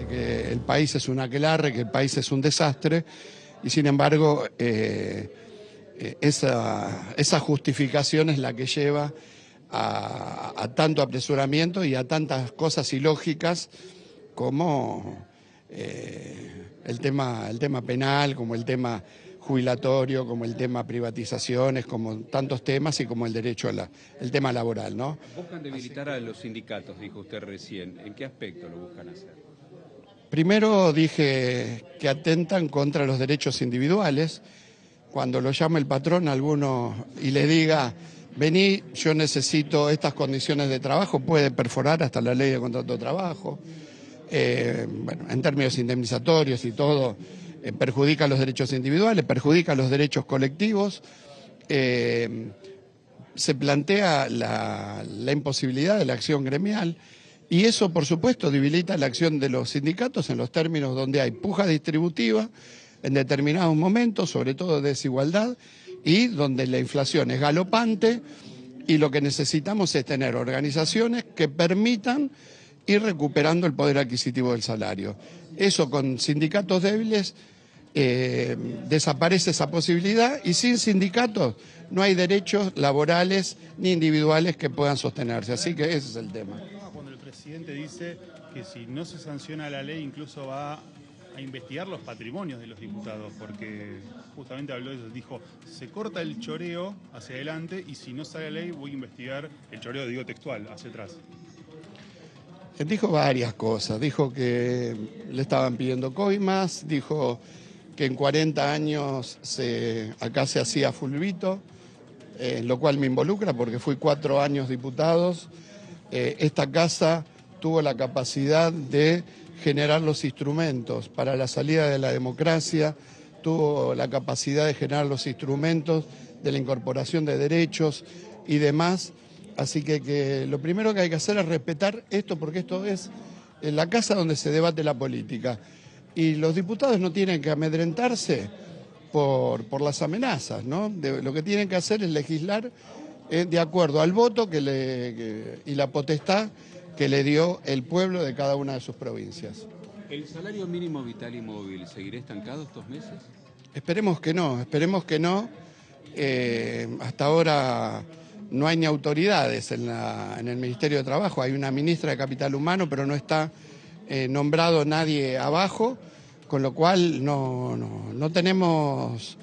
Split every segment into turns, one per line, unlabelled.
que el país es un aquelarre, que el país es un desastre, y sin embargo esa justificación es la que lleva a tanto apresuramiento y a tantas cosas ilógicas como el tema penal, como el tema jubilatorio, como el tema privatizaciones, como tantos temas y como el derecho el tema laboral, ¿no?
Buscan debilitar a los sindicatos, dijo usted recién. ¿En qué aspecto lo buscan hacer?
Primero dije que atentan contra los derechos individuales. Cuando lo llame el patrón a alguno y le diga, vení, yo necesito estas condiciones de trabajo, puede perforar hasta la ley de contrato de trabajo. Bueno, en términos indemnizatorios y todo, perjudica los derechos individuales, perjudica los derechos colectivos. Se plantea la imposibilidad de la acción gremial y eso, por supuesto, debilita la acción de los sindicatos en los términos donde hay puja distributiva en determinados momentos, sobre todo de desigualdad, y donde la inflación es galopante y lo que necesitamos es tener organizaciones que permitan ir recuperando el poder adquisitivo del salario. Eso con sindicatos débiles desaparece esa posibilidad y sin sindicatos no hay derechos laborales ni individuales que puedan sostenerse. Así que ese es el tema.
Cuando el presidente dice que si no se sanciona la ley incluso va a investigar los patrimonios de los diputados, porque justamente habló de eso, dijo, se corta el choreo hacia adelante y si no sale la ley voy a investigar el choreo, digo textual, hacia atrás.
Dijo varias cosas, dijo que le estaban pidiendo coimas, dijo que en 40 años acá se hacía fulbito, lo cual me involucra porque fui 4 años diputados. Esta casa tuvo la capacidad de generar los instrumentos para la salida de la democracia, tuvo la capacidad de generar los instrumentos de la incorporación de derechos y demás. Así que lo primero que hay que hacer es respetar esto, porque esto es la casa donde se debate la política. Y los diputados no tienen que amedrentarse por las amenazas, ¿no? Lo que tienen que hacer es legislar de acuerdo al voto y la potestad que le dio el pueblo de cada una de sus provincias.
¿El salario mínimo vital y móvil seguirá estancado estos meses?
Esperemos que no, hasta ahora no hay ni autoridades en el Ministerio de Trabajo, hay una ministra de Capital Humano, pero no está nombrado nadie abajo, con lo cual no tenemos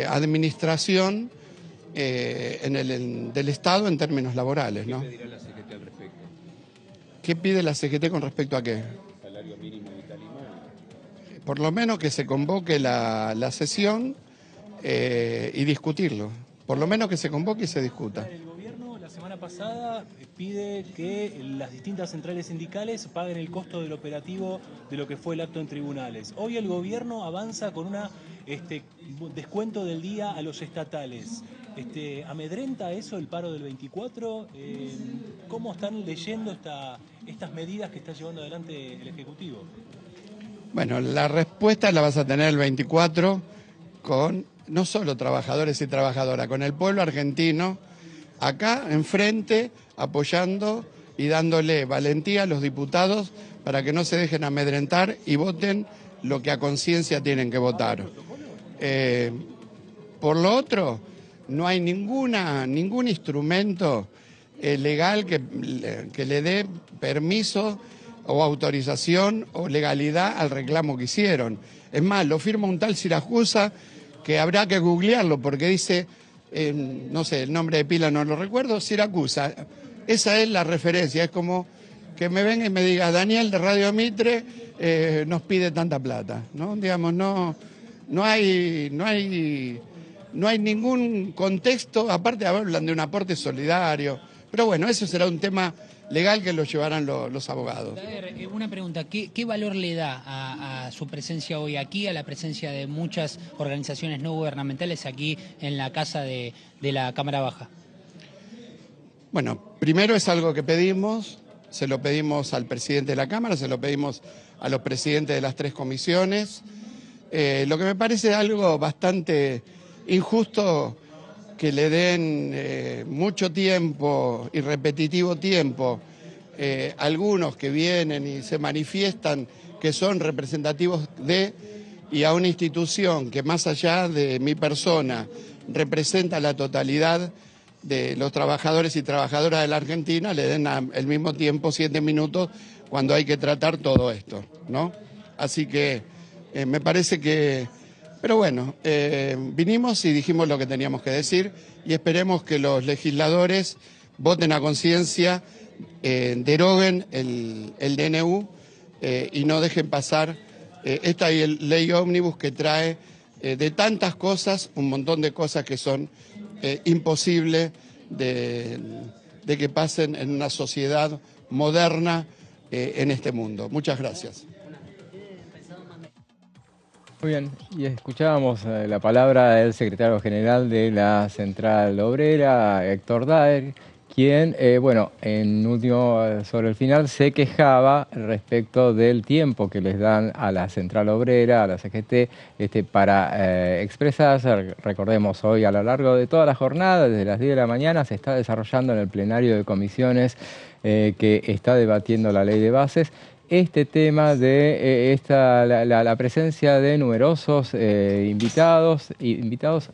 administración del Estado en términos laborales, ¿no?
¿Qué pedirá la CGT al respecto?
¿Qué pide la CGT con respecto a qué?
Salario mínimo vital y móvil.
Por lo menos que se convoque la sesión y discutirlo. Por lo menos que se convoque y se discuta.
El gobierno la semana pasada pide que las distintas centrales sindicales paguen el costo del operativo de lo que fue el acto en tribunales. Hoy el gobierno avanza con un descuento del día a los estatales. ¿Amedrenta eso el paro del 24? ¿Cómo están leyendo estas medidas que está llevando adelante el Ejecutivo?
Bueno, la respuesta la vas a tener el 24 con no solo trabajadores y trabajadoras, con el pueblo argentino acá enfrente apoyando y dándole valentía a los diputados para que no se dejen amedrentar y voten lo que a conciencia tienen que votar. Por lo otro, no hay ningún instrumento legal que le dé permiso o autorización o legalidad al reclamo que hicieron. Es más, lo firma un tal Siracusa que habrá que googlearlo porque dice, no sé, el nombre de pila no lo recuerdo, Siracusa. Esa es la referencia, es como que me venga y me diga, Daniel de Radio Mitre nos pide tanta plata, ¿no? Digamos, no hay ningún contexto, aparte hablan de un aporte solidario, pero bueno, eso será un tema legal que lo llevarán los abogados.
Una pregunta, ¿qué valor le da a su presencia hoy aquí, a la presencia de muchas organizaciones no gubernamentales aquí en la casa de la Cámara Baja?
Bueno, primero es algo que pedimos, se lo pedimos al presidente de la Cámara, se lo pedimos a los presidentes de las 3 comisiones. Lo que me parece algo bastante injusto que le den mucho tiempo y repetitivo tiempo algunos que vienen y se manifiestan que son representativos de, y a una institución que más allá de mi persona representa la totalidad de los trabajadores y trabajadoras de la Argentina, le den al mismo tiempo 7 minutos cuando hay que tratar todo esto, ¿no? Así que me parece que... Pero bueno, vinimos y dijimos lo que teníamos que decir y esperemos que los legisladores voten a conciencia, deroguen el DNU y no dejen pasar esta ley ómnibus que trae de tantas cosas, un montón de cosas que son imposibles de que pasen en una sociedad moderna en este mundo. Muchas gracias.
Muy bien, y escuchábamos la palabra del secretario general de la Central Obrera, Héctor Daer, quien, en último, sobre el final, se quejaba respecto del tiempo que les dan a la Central Obrera, a la CGT, para expresarse. Recordemos, hoy a lo largo de toda la jornada, desde las 10 de la mañana, se está desarrollando en el plenario de comisiones que está debatiendo la ley de bases este tema de la presencia de numerosos invitados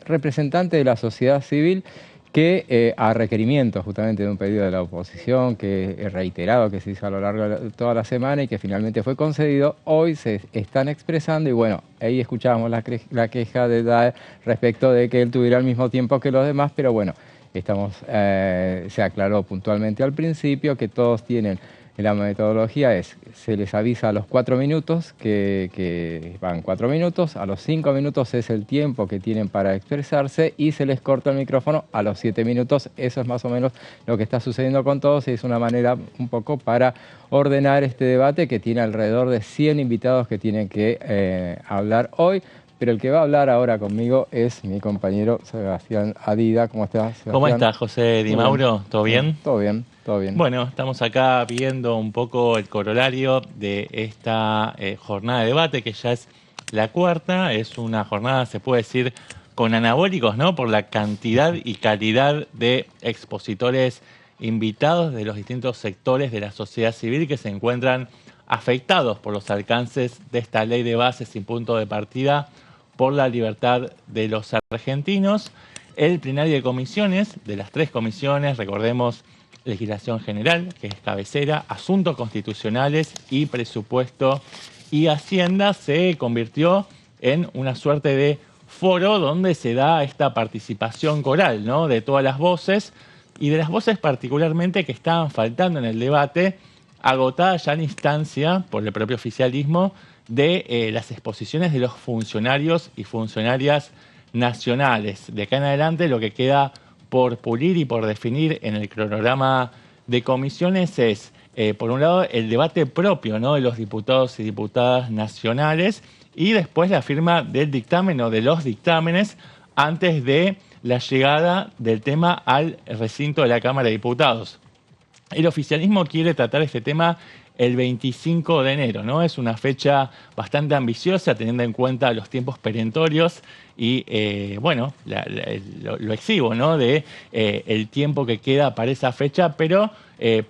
representantes de la sociedad civil que a requerimiento justamente de un pedido de la oposición que es reiterado, que se hizo a lo largo de toda la semana y que finalmente fue concedido, hoy se están expresando y bueno, ahí escuchábamos la queja de Daer respecto de que él tuviera el mismo tiempo que los demás, pero bueno, se aclaró puntualmente al principio que todos tienen. La metodología se les avisa a los 4 minutos, que van 4 minutos, a los 5 minutos es el tiempo que tienen para expresarse y se les corta el micrófono a los 7 minutos. Eso es más o menos lo que está sucediendo con todos y es una manera un poco para ordenar este debate que tiene alrededor de 100 invitados que tienen que hablar hoy. Pero el que va a hablar ahora conmigo es mi compañero Sebastián Adida. ¿Cómo estás, Sebastián?
¿Cómo estás, José Di Mauro? ¿Todo bien?
Todo bien, todo bien.
Bueno, estamos acá viendo un poco el corolario de esta jornada de debate, que ya es la cuarta. Es una jornada, se puede decir, con anabólicos, ¿no? Por la cantidad y calidad de expositores invitados de los distintos sectores de la sociedad civil que se encuentran afectados por los alcances de esta ley de bases sin punto de partida por la libertad de los argentinos. El plenario de comisiones, de las 3 comisiones, recordemos, legislación general, que es cabecera, asuntos constitucionales y presupuesto y hacienda, se convirtió en una suerte de foro donde se da esta participación coral, ¿no? De todas las voces y de las voces particularmente que estaban faltando en el debate, agotada ya la instancia por el propio oficialismo de las exposiciones de los funcionarios y funcionarias nacionales. De acá en adelante lo que queda por pulir y por definir en el cronograma de comisiones es, por un lado, el debate propio, ¿no? De los diputados y diputadas nacionales y después la firma del dictamen o de los dictámenes antes de la llegada del tema al recinto de la Cámara de Diputados. El oficialismo quiere tratar este tema el 25 de enero, ¿no? Es una fecha bastante ambiciosa teniendo en cuenta los tiempos perentorios y, lo exiguo, ¿no? De el tiempo que queda para esa fecha, pero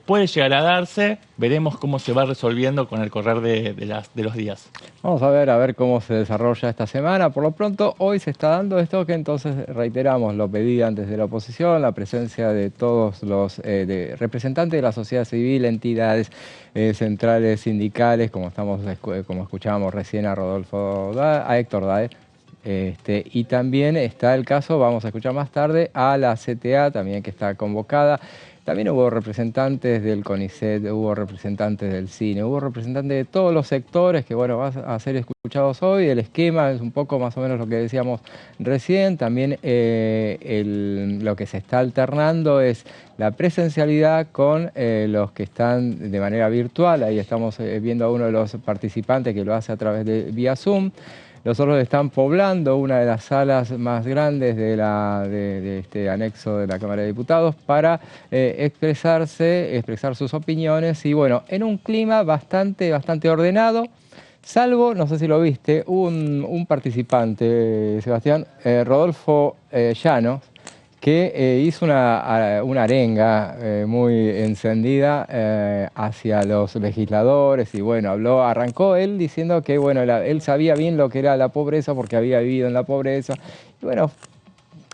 puede llegar a darse. Veremos cómo se va resolviendo con el correr de los días.
Vamos a ver cómo se desarrolla esta semana. Por lo pronto, hoy se está dando esto que entonces reiteramos, lo pedí antes de la oposición, la presencia de todos los representantes de la sociedad civil, entidades centrales, sindicales, como escuchábamos recién a a Héctor Daer. Y también está el caso, vamos a escuchar más tarde, a la CTA también que está convocada. También hubo representantes del CONICET, hubo representantes del cine, hubo representantes de todos los sectores que, van a ser escuchados hoy. El esquema es un poco más o menos lo que decíamos recién. También lo que se está alternando es la presencialidad con los que están de manera virtual. Ahí estamos viendo a uno de los participantes que lo hace a través de vía Zoom. Los otros están poblando una de las salas más grandes de este anexo de la Cámara de Diputados para expresar sus opiniones y bueno, en un clima bastante ordenado, salvo, no sé si lo viste, un participante, Sebastián, Rodolfo Llanos, que hizo una arenga muy encendida hacia los legisladores y bueno, arrancó él diciendo que bueno, él sabía bien lo que era la pobreza porque había vivido en la pobreza y bueno,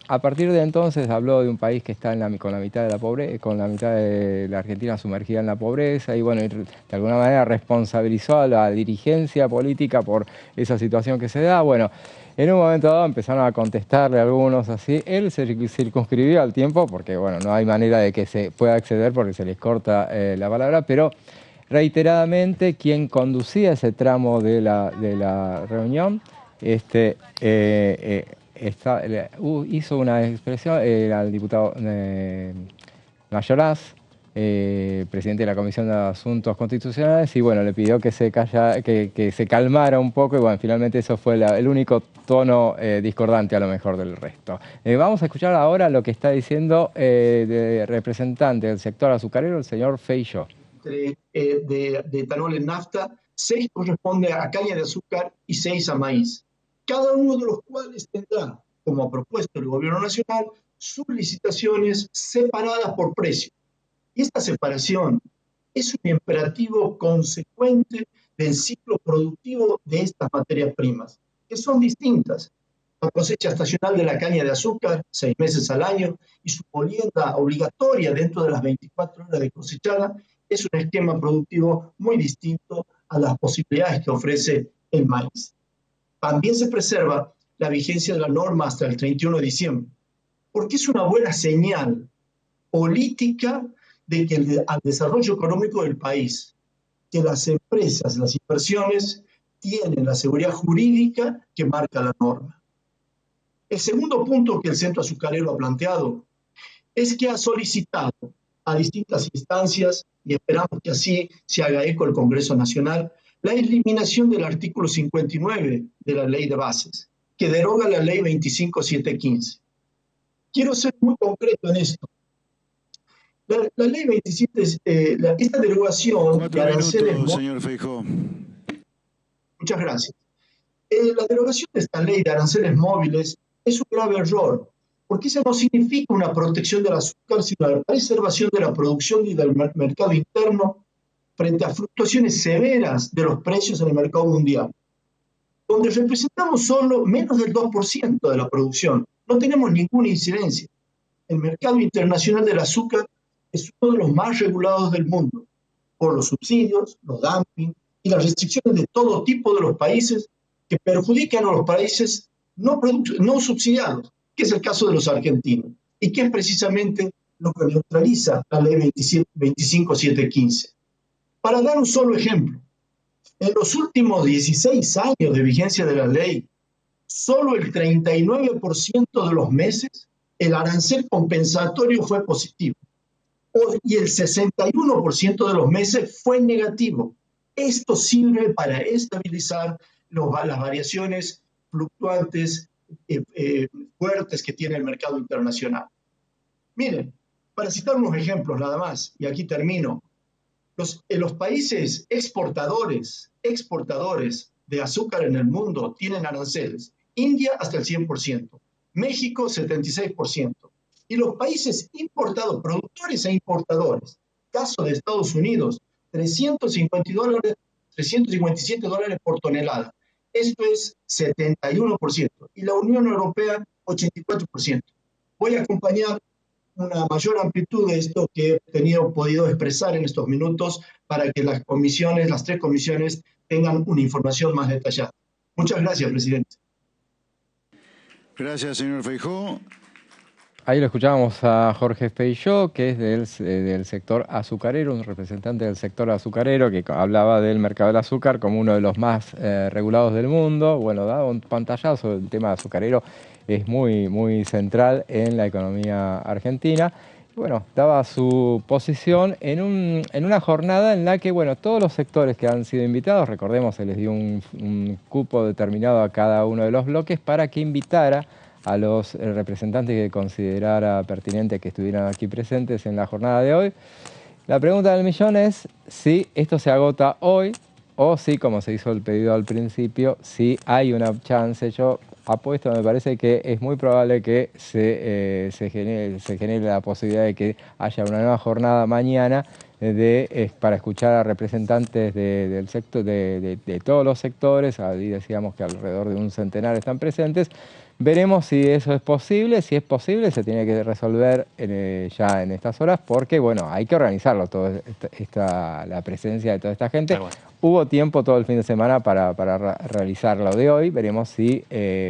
a partir de entonces habló de un país que está con la mitad de la pobreza, con la mitad de la Argentina sumergida en la pobreza y bueno, de alguna manera responsabilizó a la dirigencia política por esa situación que se da. Bueno, en un momento dado empezaron a contestarle algunos así. Él se circunscribió al tiempo porque bueno, no hay manera de que se pueda acceder porque se les corta la palabra, pero reiteradamente quien conducía ese tramo de la reunión hizo una expresión al diputado Mayoraz, presidente de la Comisión de Asuntos Constitucionales, y bueno, le pidió que se calmara un poco, y bueno, finalmente eso fue el único tono discordante a lo mejor del resto. Vamos a escuchar ahora lo que está diciendo el representante del sector azucarero, el señor Feijóo.
De etanol en nafta, 6 corresponde a caña de azúcar y 6 a maíz. Cada uno de los cuales tendrá, como ha propuesto el Gobierno Nacional, sus licitaciones separadas por precio. Y esta separación es un imperativo consecuente del ciclo productivo de estas materias primas, que son distintas. La cosecha estacional de la caña de azúcar, 6 meses al año, y su molienda obligatoria dentro de las 24 horas de cosechada, es un esquema productivo muy distinto a las posibilidades que ofrece el maíz. También se preserva la vigencia de la norma hasta el 31 de diciembre, porque es una buena señal política de que al desarrollo económico del país, que las empresas, las inversiones, tienen la seguridad jurídica que marca la norma. El segundo punto que el Centro Azucarero ha planteado es que ha solicitado a distintas instancias, y esperamos que así se haga eco el Congreso Nacional, la eliminación del artículo 59 de la Ley de Bases, que deroga la Ley 25715. Quiero ser muy concreto en esto. La Ley 27, esta derogación de aranceles...
señor Feijóo.
Muchas gracias. La derogación de esta ley de aranceles móviles es un grave error, porque eso no significa una protección del azúcar, sino la preservación de la producción y del mercado interno frente a fluctuaciones severas de los precios en el mercado mundial, donde representamos solo menos del 2% de la producción. No tenemos ninguna incidencia. El mercado internacional del azúcar es uno de los más regulados del mundo, por los subsidios, los dumping y las restricciones de todo tipo de los países que perjudican a los países no subsidiados, que es el caso de los argentinos, y que es precisamente lo que neutraliza la Ley 25715. Para dar un solo ejemplo, en los últimos 16 años de vigencia de la ley, solo el 39% de los meses el arancel compensatorio fue positivo y el 61% de los meses fue negativo. Esto sirve para estabilizar las variaciones fluctuantes fuertes que tiene el mercado internacional. Miren, para citar unos ejemplos nada más, y aquí termino. Los países exportadores de azúcar en el mundo tienen aranceles. India hasta el 100%, México 76%. Y los países importados, productores e importadores, caso de Estados Unidos, $357 por tonelada. Esto es 71%. Y la Unión Europea, 84%. Voy a acompañar una mayor amplitud de esto que he podido expresar en estos minutos para que las 3 comisiones tengan una información más detallada. Muchas gracias, presidente.
Gracias, señor Feijóo.
Ahí lo escuchábamos a Jorge Feijóo, que es del sector azucarero, un representante del sector azucarero que hablaba del mercado del azúcar como uno de los más regulados del mundo. Bueno, daba un pantallazo del tema azucarero, es muy, muy central en la economía argentina. Bueno, daba su posición en una jornada en la que, bueno, todos los sectores que han sido invitados, recordemos, se les dio un cupo determinado a cada uno de los bloques para que invitara a los representantes que considerara pertinente que estuvieran aquí presentes en la jornada de hoy. La pregunta del millón es si esto se agota hoy o si, como se hizo el pedido al principio, si hay una chance. Yo apuesto, me parece que es muy probable que se genere la posibilidad de que haya una nueva jornada mañana para escuchar a representantes del sector, de todos los sectores. Ahí decíamos que alrededor de un centenar están presentes. Veremos si eso es posible. Si es posible, se tiene que resolver ya en estas horas, porque bueno, hay que organizarlo, la presencia de toda esta gente. Bueno. Hubo tiempo todo el fin de semana para realizar lo de hoy. Veremos si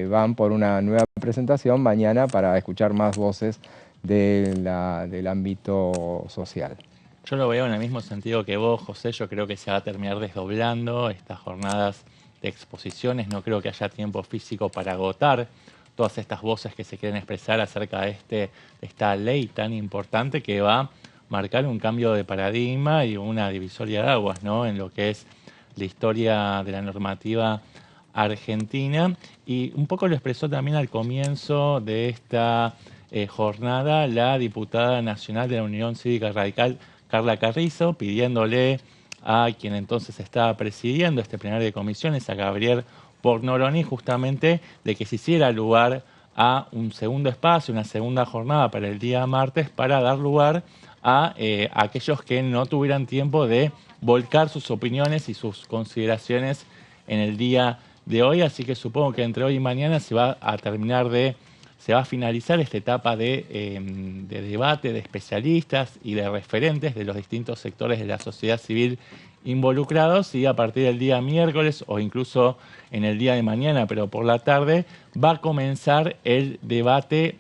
van por una nueva presentación mañana para escuchar más voces del ámbito social.
Yo lo veo en el mismo sentido que vos, José. Yo creo que se va a terminar desdoblando estas jornadas de exposiciones. No creo que haya tiempo físico para agotar todas estas voces que se quieren expresar acerca de esta ley tan importante que va a marcar un cambio de paradigma y una divisoria de aguas, ¿no?, en lo que es la historia de la normativa argentina. Y un poco lo expresó también al comienzo de esta jornada la diputada nacional de la Unión Cívica Radical, Carla Carrizo, pidiéndole a quien entonces estaba presidiendo este plenario de comisiones, a Gabriel Porgnoroni, justamente de que se hiciera lugar a un segundo espacio, una segunda jornada para el día martes, para dar lugar a aquellos que no tuvieran tiempo de volcar sus opiniones y sus consideraciones en el día de hoy. Así que supongo que entre hoy y mañana se va a finalizar esta etapa de debate de especialistas y de referentes de los distintos sectores de la sociedad civil involucrados, y a partir del día miércoles o incluso en el día de mañana, pero por la tarde, va a comenzar el debate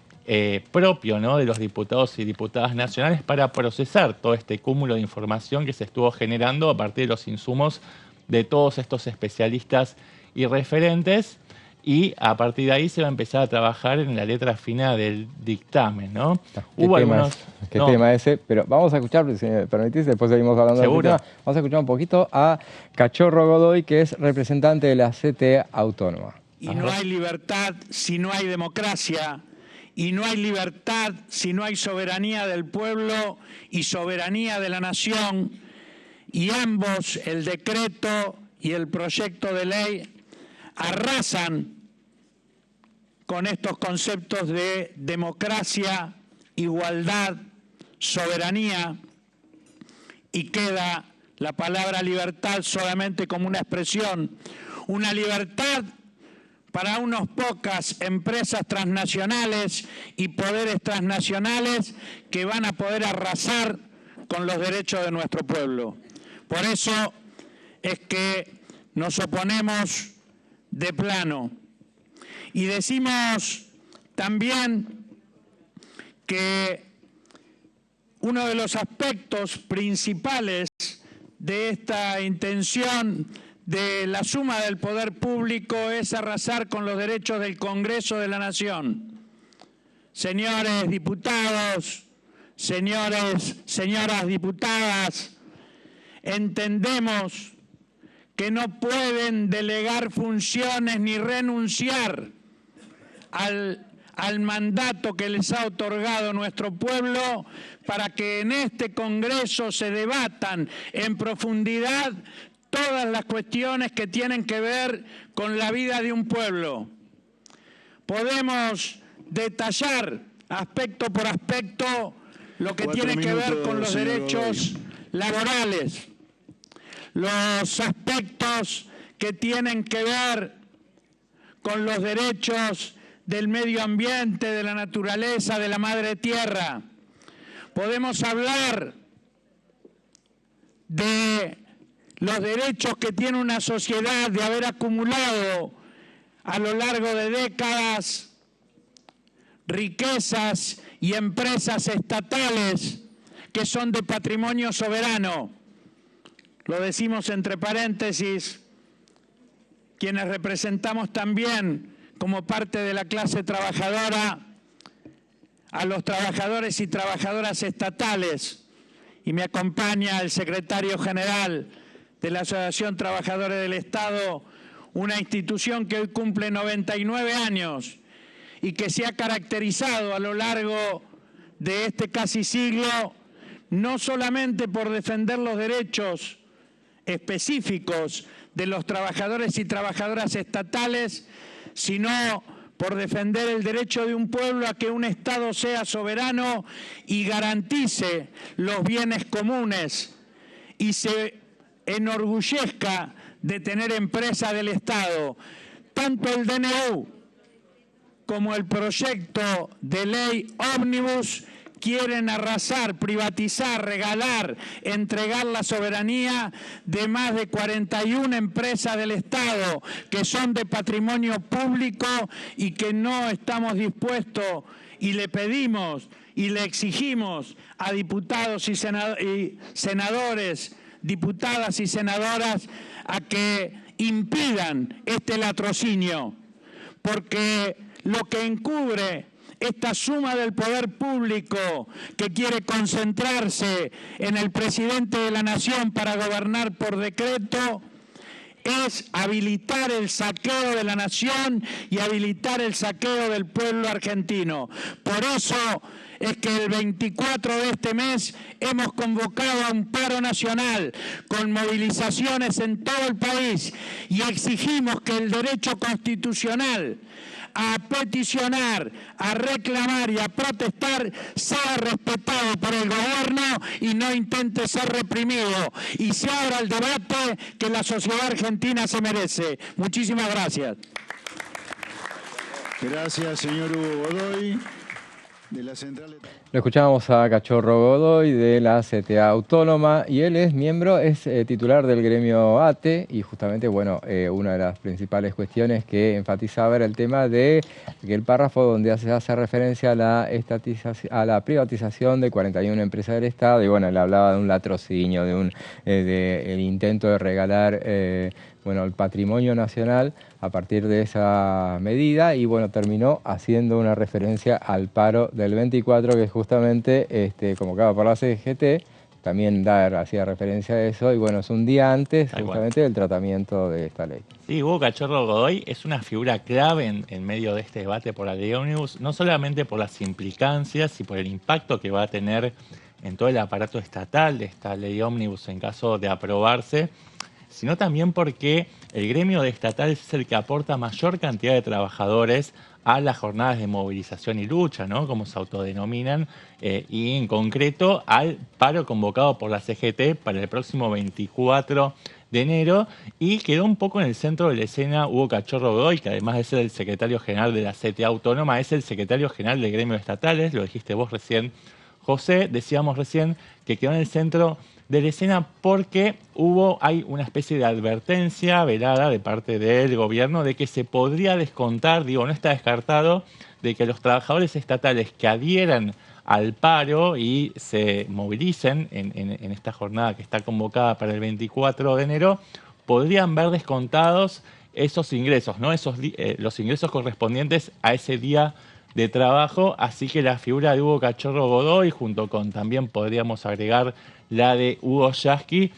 propio, ¿no?, de los diputados y diputadas nacionales para procesar todo este cúmulo de información que se estuvo generando a partir de los insumos de todos estos especialistas y referentes. Y a partir de ahí se va a empezar a trabajar en la letra fina del dictamen, ¿no?
¿Qué tema ese? Pero vamos a escuchar, si me permitís, después seguimos hablando del tema. Vamos a escuchar un poquito a Cachorro Godoy, que es representante de la CTA Autónoma.
Y no hay libertad si no hay democracia, y no hay libertad si no hay soberanía del pueblo y soberanía de la nación, y ambos, el decreto y el proyecto de ley, arrasan con estos conceptos de democracia, igualdad, soberanía, y queda la palabra libertad solamente como una expresión, una libertad para unas pocas empresas transnacionales y poderes transnacionales que van a poder arrasar con los derechos de nuestro pueblo. Por eso es que nos oponemos de plano. Y decimos también que uno de los aspectos principales de esta intención de la suma del poder público es arrasar con los derechos del Congreso de la Nación. Señores diputados, señoras diputadas, entendemos que no pueden delegar funciones ni renunciar al mandato que les ha otorgado nuestro pueblo para que en este Congreso se debatan en profundidad todas las cuestiones que tienen que ver con la vida de un pueblo. Podemos detallar aspecto por aspecto lo que tiene que ver con los derechos laborales, los aspectos que tienen que ver con los derechos del medio ambiente, de la naturaleza, de la madre tierra. Podemos hablar de los derechos que tiene una sociedad de haber acumulado a lo largo de décadas riquezas y empresas estatales que son de patrimonio soberano. Lo decimos entre paréntesis, quienes representamos también como parte de la clase trabajadora a los trabajadores y trabajadoras estatales, y me acompaña el secretario general de la Asociación Trabajadores del Estado, una institución que hoy cumple 99 años y que se ha caracterizado a lo largo de este casi siglo no solamente por defender los derechos específicos de los trabajadores y trabajadoras estatales, sino por defender el derecho de un pueblo a que un Estado sea soberano y garantice los bienes comunes y se enorgullezca de tener empresa del Estado. Tanto el DNU como el proyecto de ley ómnibus quieren arrasar, privatizar, regalar, entregar la soberanía de más de 41 empresas del Estado que son de patrimonio público y que no estamos dispuestos y le pedimos y le exigimos a diputados y senadores, diputadas y senadoras a que impidan este latrocinio, porque lo que encubre esta suma del poder público que quiere concentrarse en el presidente de la Nación para gobernar por decreto es habilitar el saqueo de la nación y habilitar el saqueo del pueblo argentino. Por eso es que el 24 de este mes hemos convocado a un paro nacional con movilizaciones en todo el país y exigimos que el derecho constitucional a peticionar, a reclamar y a protestar sea respetado por el gobierno y no intente ser reprimido y se abra el debate que la sociedad argentina se merece. Muchísimas gracias.
Gracias, señor Hugo Godoy. De la central...
Lo escuchábamos a Cachorro Godoy de la CTA Autónoma y él es titular del gremio ATE y justamente, bueno, una de las principales cuestiones que enfatizaba era el tema de que el párrafo donde se hace referencia a la privatización de 41 empresas del Estado y bueno, él hablaba de un latrocinio, el intento de regalar el patrimonio nacional a partir de esa medida y bueno, terminó haciendo una referencia al paro del 24 que justamente convocado por la CGT, también hacía referencia a eso y bueno, es un día antes justamente del tratamiento de esta ley.
Sí, Hugo Cachorro Godoy es una figura clave en medio de este debate por la ley ómnibus, no solamente por las implicancias y por el impacto que va a tener en todo el aparato estatal de esta ley ómnibus en caso de aprobarse, sino también porque el gremio de estatales es el que aporta mayor cantidad de trabajadores a las jornadas de movilización y lucha, ¿no? Como se autodenominan, y en concreto al paro convocado por la CGT para el próximo 24 de enero, y quedó un poco en el centro de la escena Hugo Cachorro Godoy, que además de ser el secretario general de la CTA Autónoma, es el secretario general del gremio de estatales, lo dijiste vos recién, José, decíamos recién que quedó en el centro de la escena porque hay una especie de advertencia velada de parte del gobierno de que se podría descontar, no está descartado, de que los trabajadores estatales que adhieran al paro y se movilicen en esta jornada que está convocada para el 24 de enero, podrían ver descontados esos ingresos, ¿no? Los ingresos correspondientes a ese día de trabajo, así que la figura de Hugo Cachorro Godoy, junto con también podríamos agregar la de Hugo Yasky,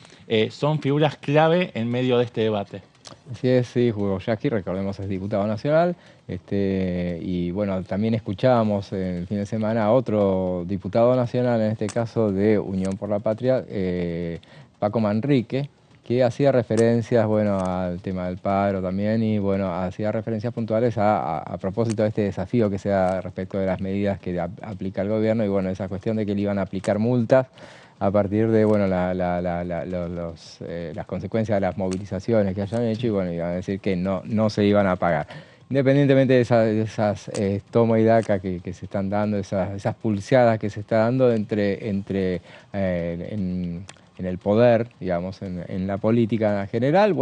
son figuras clave en medio de este debate.
Así es, sí, Hugo Yasky, recordemos, es diputado nacional, y bueno, también escuchábamos el fin de semana a otro diputado nacional, en este caso de Unión por la Patria, Paco Manrique, que hacía referencias, al tema del paro también y, hacía referencias puntuales a propósito de este desafío que se da respecto de las medidas que aplica el gobierno y, esa cuestión de que le iban a aplicar multas a partir de, las consecuencias de las movilizaciones que hayan hecho y, iban a decir que no se iban a pagar. Independientemente de esas toma y daca que se están dando, esas pulseadas que se están dando en el poder, en la política en general,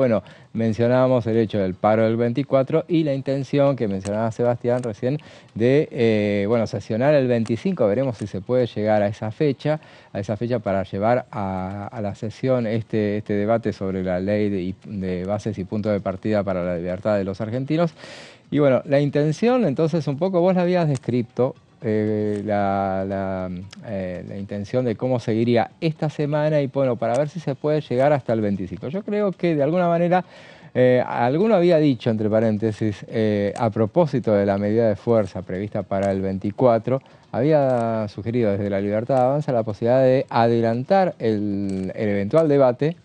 mencionábamos el hecho del paro del 24 y la intención que mencionaba Sebastián recién de, sesionar el 25, veremos si se puede llegar a esa fecha para llevar a la sesión este debate sobre la ley de bases y puntos de partida para la libertad de los argentinos. Y la intención, entonces, un poco vos la habías descrito, la intención de cómo seguiría esta semana y para ver si se puede llegar hasta el 25. Yo creo que de alguna manera, alguno había dicho, entre paréntesis, a propósito de la medida de fuerza prevista para el 24, había sugerido desde la Libertad Avanza la posibilidad de adelantar el eventual debate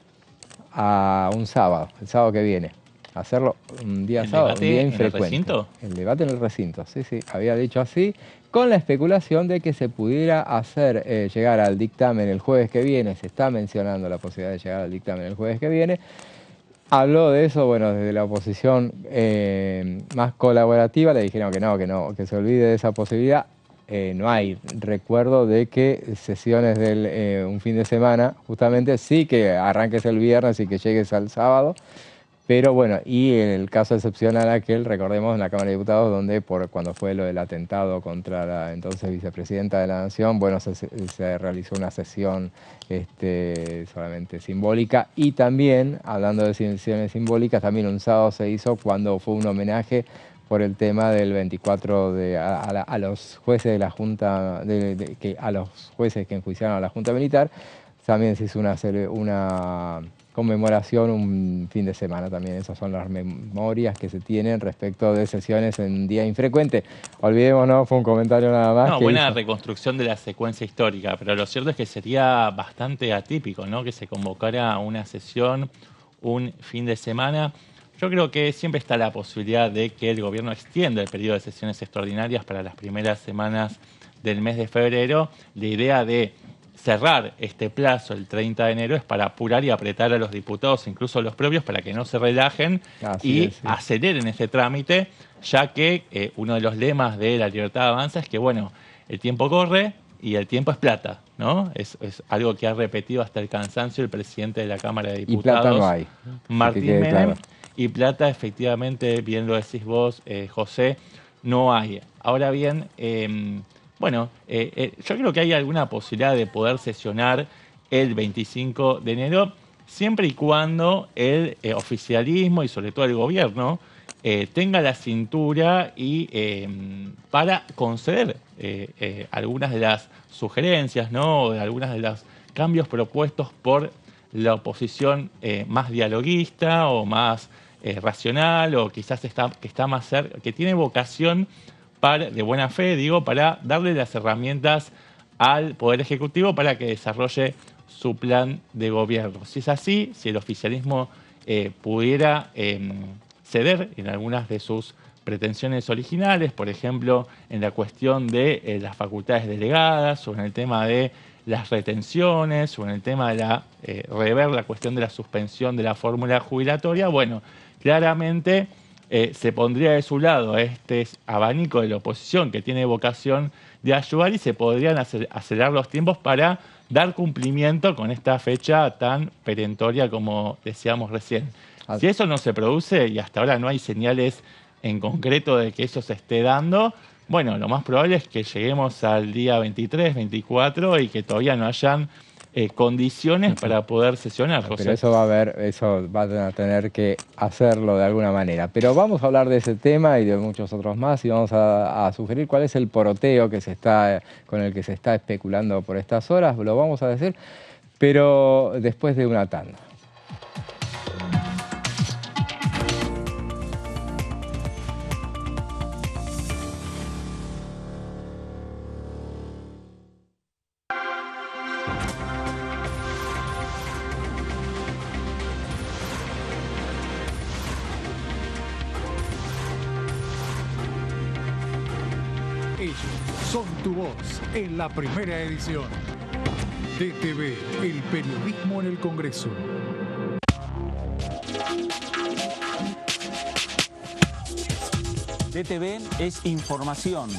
a un sábado, el sábado que viene. Hacerlo un día sábado, un día infrecuente.
¿El recinto?
El debate en el recinto, sí, había dicho así, con la especulación de que se pudiera hacer llegar al dictamen el jueves que viene. Se está mencionando la posibilidad de llegar al dictamen el jueves que viene. Habló de eso, bueno, desde la oposición más colaborativa le dijeron que no, que se olvide de esa posibilidad. No hay recuerdo de que sesiones del un fin de semana, justamente sí que arranques el viernes y que llegues al sábado. Pero bueno, y en el caso excepcional aquel, recordemos, en la Cámara de Diputados, donde cuando fue lo del atentado contra la entonces vicepresidenta de la Nación, bueno, se realizó una sesión solamente simbólica. Y también, hablando de sesiones simbólicas, también un sábado se hizo cuando fue un homenaje por el tema del 24 a los jueces de la Junta, a los jueces que enjuiciaron a la Junta Militar. También se hizo una conmemoración un fin de semana también. Esas son las memorias que se tienen respecto de sesiones en día infrecuente. Olvidémonos, fue un comentario nada más.
No, buena reconstrucción de la secuencia histórica, pero lo cierto es que sería bastante atípico, ¿no?, que se convocara una sesión un fin de semana. Yo creo que siempre está la posibilidad de que el gobierno extienda el periodo de sesiones extraordinarias para las primeras semanas del mes de febrero. La idea de cerrar este plazo el 30 de enero es para apurar y apretar a los diputados, incluso a los propios, para que no se relajen aceleren ese trámite, ya que uno de los lemas de La Libertad Avanza es que, bueno, el tiempo corre y el tiempo es plata, ¿no? Es algo que ha repetido hasta el cansancio el presidente de la Cámara de Diputados,
y plata no hay,
Martín Menem, claro. Y plata, efectivamente, bien lo decís vos, José, no hay. Ahora bien, yo creo que hay alguna posibilidad de poder sesionar el 25 de enero, siempre y cuando el oficialismo y sobre todo el gobierno tenga la cintura y para conceder algunas de las sugerencias, ¿no?, de algunas de los cambios propuestos por la oposición más dialoguista o más racional, o quizás que está más cerca, que tiene vocación de buena fe, para darle las herramientas al Poder Ejecutivo para que desarrolle su plan de gobierno. Si es así, si el oficialismo pudiera ceder en algunas de sus pretensiones originales, por ejemplo, en la cuestión de las facultades delegadas, o en el tema de las retenciones, o en el tema de rever la cuestión de la suspensión de la fórmula jubilatoria, bueno, claramente se pondría de su lado este abanico de la oposición que tiene vocación de ayudar, y se podrían acelerar los tiempos para dar cumplimiento con esta fecha tan perentoria como decíamos recién. Si eso no se produce, y hasta ahora no hay señales en concreto de que eso se esté dando, bueno, lo más probable es que lleguemos al día 23, 24 y que todavía no hayan condiciones para poder sesionar, José.
Pero eso va a tener que hacerlo de alguna manera. Pero vamos a hablar de ese tema y de muchos otros más, y vamos a sugerir cuál es el poroteo con el que se está especulando por estas horas. Lo vamos a decir, pero después de una tanda.
Son tu voz en la primera edición. DTV, el periodismo en el Congreso.
DTV es información,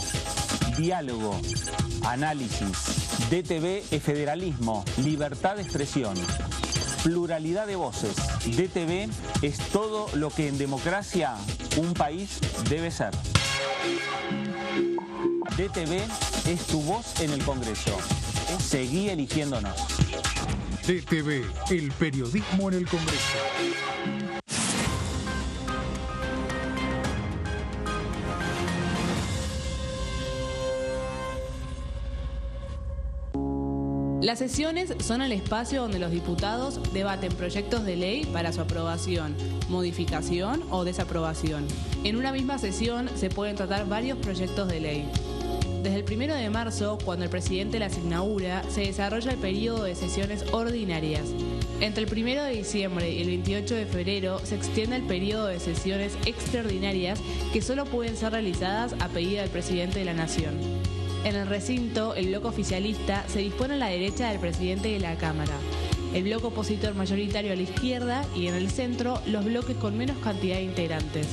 diálogo, análisis. DTV es federalismo, libertad de expresión, pluralidad de voces. DTV es todo lo que en democracia un país debe ser. DTV es tu voz en el Congreso. Seguí eligiéndonos.
DTV, el periodismo en el Congreso.
Las sesiones son el espacio donde los diputados debaten proyectos de ley para su aprobación, modificación o desaprobación. En una misma sesión se pueden tratar varios proyectos de ley. Desde el 1 de marzo, cuando el presidente las inaugura, se desarrolla el periodo de sesiones ordinarias. Entre el 1 de diciembre y el 28 de febrero se extiende el periodo de sesiones extraordinarias que solo pueden ser realizadas a pedido del presidente de la Nación. En el recinto, el bloque oficialista se dispone a la derecha del presidente de la Cámara, el bloque opositor mayoritario a la izquierda y en el centro los bloques con menos cantidad de integrantes.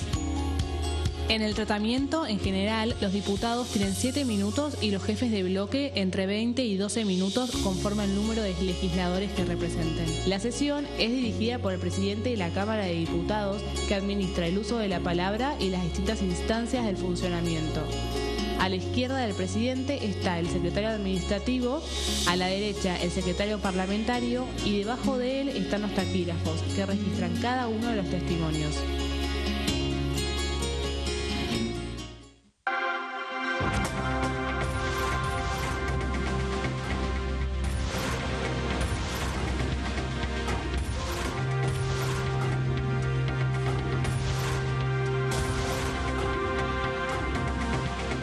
En el tratamiento, en general, los diputados tienen 7 minutos y los jefes de bloque entre 20 y 12 minutos conforme al número de legisladores que representen. La sesión es dirigida por el presidente de la Cámara de Diputados, que administra el uso de la palabra y las distintas instancias del funcionamiento. A la izquierda del presidente está el secretario administrativo, a la derecha el secretario parlamentario y debajo de él están los taquígrafos, que registran cada uno de los testimonios.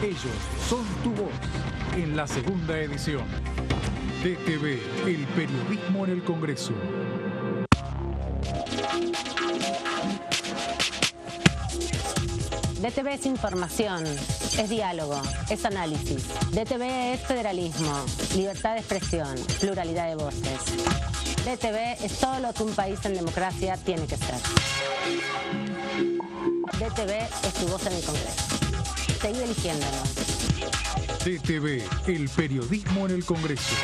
Ellos son tu voz en la segunda edición. DTV, el periodismo en el Congreso.
DTV es información, es diálogo, es análisis. DTV es federalismo, libertad de expresión, pluralidad de voces. DTV es todo lo que un país en democracia tiene que ser. DTV es tu voz en el Congreso. Seguí eligiéndonos.
DTV, el periodismo en el Congreso.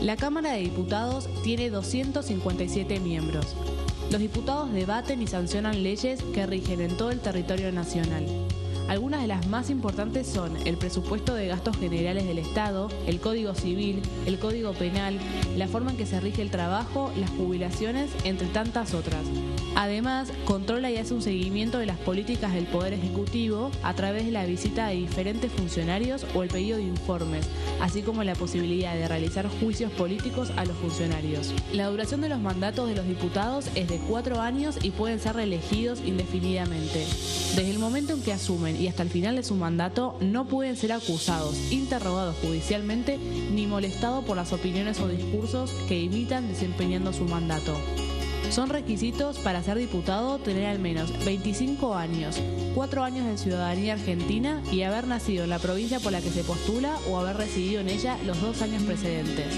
La Cámara de Diputados tiene 257 miembros. Los diputados debaten y sancionan leyes que rigen en todo el territorio nacional. Algunas de las más importantes son el presupuesto de gastos generales del Estado, el Código Civil, el Código Penal, la forma en que se rige el trabajo, las jubilaciones, entre tantas otras. Además, controla y hace un seguimiento de las políticas del Poder Ejecutivo a través de la visita de diferentes funcionarios o el pedido de informes, así como la posibilidad de realizar juicios políticos a los funcionarios. La duración de los mandatos de los diputados es de 4 años y pueden ser reelegidos indefinidamente. Desde el momento en que asumen y hasta el final de su mandato, no pueden ser acusados, interrogados judicialmente, ni molestados por las opiniones o discursos que imitan desempeñando su mandato. Son requisitos para ser diputado tener al menos 25 años, 4 años de ciudadanía argentina y haber nacido en la provincia por la que se postula o haber residido en ella los 2 años precedentes.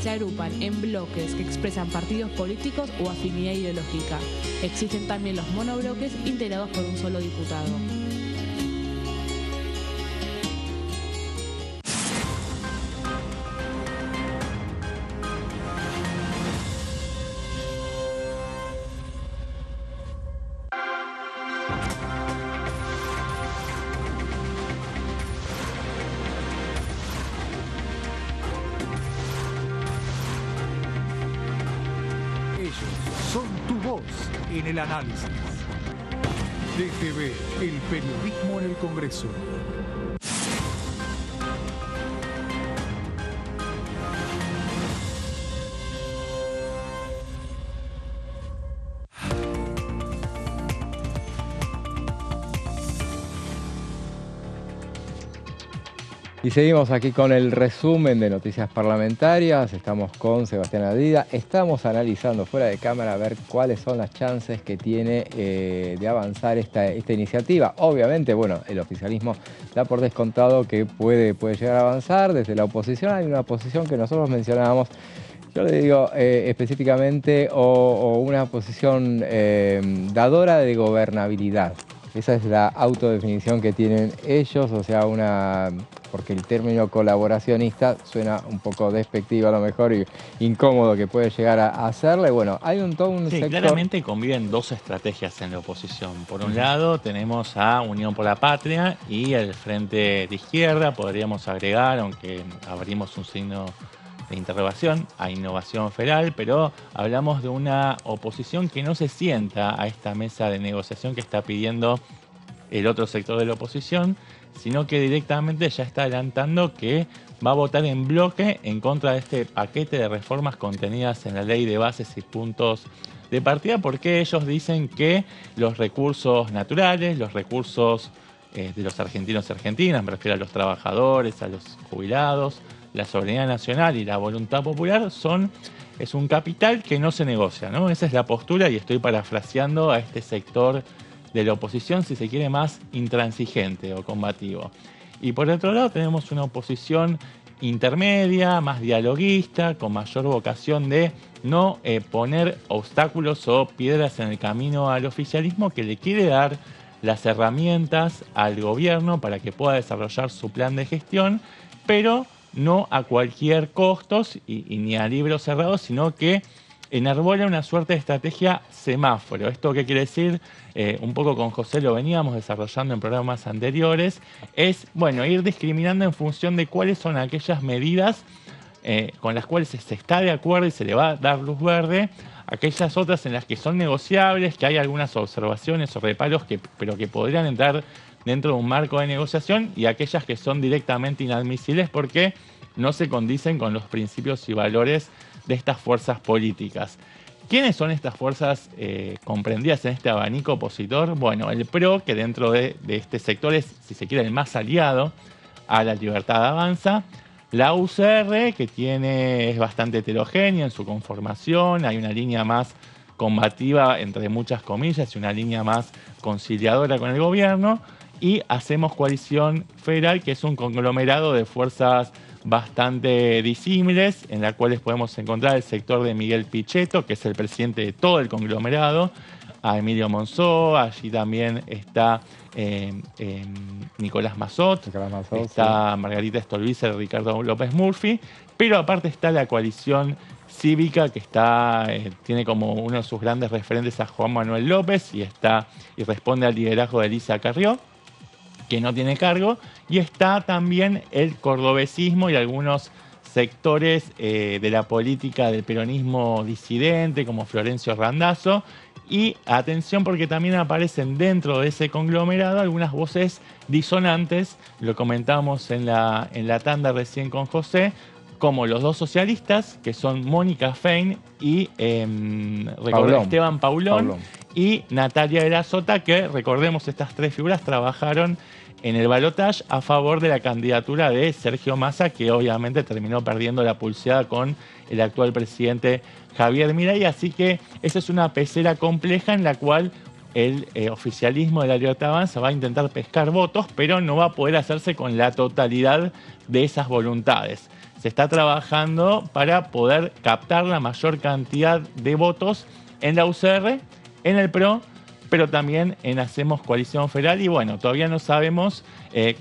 Se agrupan en bloques que expresan partidos políticos o afinidad ideológica. Existen también los monobloques integrados por un solo diputado.
Son tu voz en el análisis. DTV, el periodismo en el Congreso.
Y seguimos aquí con el resumen de noticias parlamentarias. Estamos con Sebastián Ardida. Estamos analizando fuera de cámara a ver cuáles son las chances que tiene de avanzar esta iniciativa. Obviamente, bueno, el oficialismo da por descontado que puede llegar a avanzar. Desde la oposición hay una posición que nosotros mencionábamos, yo le digo específicamente, o una posición dadora de gobernabilidad. Esa es la autodefinición que tienen ellos, o sea, porque el término colaboracionista suena un poco despectivo a lo mejor y incómodo que puede llegar a hacerle. Bueno, hay todo un sector...
Claramente conviven dos estrategias en la oposición. Por un lado tenemos a Unión por la Patria y el Frente de Izquierda, podríamos agregar, aunque abrimos un signo de interrogación, a Innovación Federal, pero hablamos de una oposición que no se sienta a esta mesa de negociación que está pidiendo el otro sector de la oposición, sino que directamente ya está adelantando que va a votar en bloque en contra de este paquete de reformas contenidas en la Ley de Bases y Puntos de Partida, porque ellos dicen que los recursos naturales, los recursos de los argentinos y argentinas, me refiero a los trabajadores, a los jubilados. La soberanía nacional y la voluntad popular es un capital que no se negocia, ¿no? Esa es la postura, y estoy parafraseando a este sector de la oposición, si se quiere, más intransigente o combativo. Y por otro lado tenemos una oposición intermedia, más dialoguista, con mayor vocación de no poner obstáculos o piedras en el camino al oficialismo, que le quiere dar las herramientas al gobierno para que pueda desarrollar su plan de gestión, pero no a cualquier costo y ni a libros cerrados, sino que enarbola una suerte de estrategia semáforo. ¿Esto qué quiere decir? Un poco con José lo veníamos desarrollando en programas anteriores, es, bueno, ir discriminando en función de cuáles son aquellas medidas con las cuales se está de acuerdo y se le va a dar luz verde, aquellas otras en las que son negociables, que hay algunas observaciones o reparos, pero que podrían entrar dentro de un marco de negociación, y aquellas que son directamente inadmisibles porque no se condicen con los principios y valores de estas fuerzas políticas. ¿Quiénes son estas fuerzas comprendidas en este abanico opositor? Bueno, el PRO, que dentro de este sector es, si se quiere, el más aliado a La Libertad Avanza. La UCR, que es bastante heterogénea en su conformación, hay una línea más combativa, entre muchas comillas, y una línea más conciliadora con el gobierno. Y Hacemos Coalición Federal, que es un conglomerado de fuerzas bastante disímiles, en las cuales podemos encontrar el sector de Miguel Pichetto, que es el presidente de todo el conglomerado, a Emilio Monzó, allí también está Nicolás Massot, está Margarita Stolbizer, Ricardo López Murphy, pero aparte está la coalición cívica, que tiene como uno de sus grandes referentes a Juan Manuel López, y responde al liderazgo de Elisa Carrió, que no tiene cargo, y está también el cordobesismo y algunos sectores de la política del peronismo disidente, como Florencio Randazzo. Y atención, porque también aparecen dentro de ese conglomerado algunas voces disonantes, lo comentábamos en la tanda recién con José, como los dos socialistas, que son Mónica Fein y Esteban Paulón, y Natalia de la Sota, que, recordemos, estas tres figuras trabajaron en el balotaje a favor de la candidatura de Sergio Massa, que obviamente terminó perdiendo la pulseada con el actual presidente Javier Milei. Así que esa es una pecera compleja en la cual el oficialismo de La Libertad Avanza va a intentar pescar votos, pero no va a poder hacerse con la totalidad de esas voluntades. Se está trabajando para poder captar la mayor cantidad de votos en la UCR, en el PRO, pero también en Hacemos Coalición Federal. Y bueno, todavía no sabemos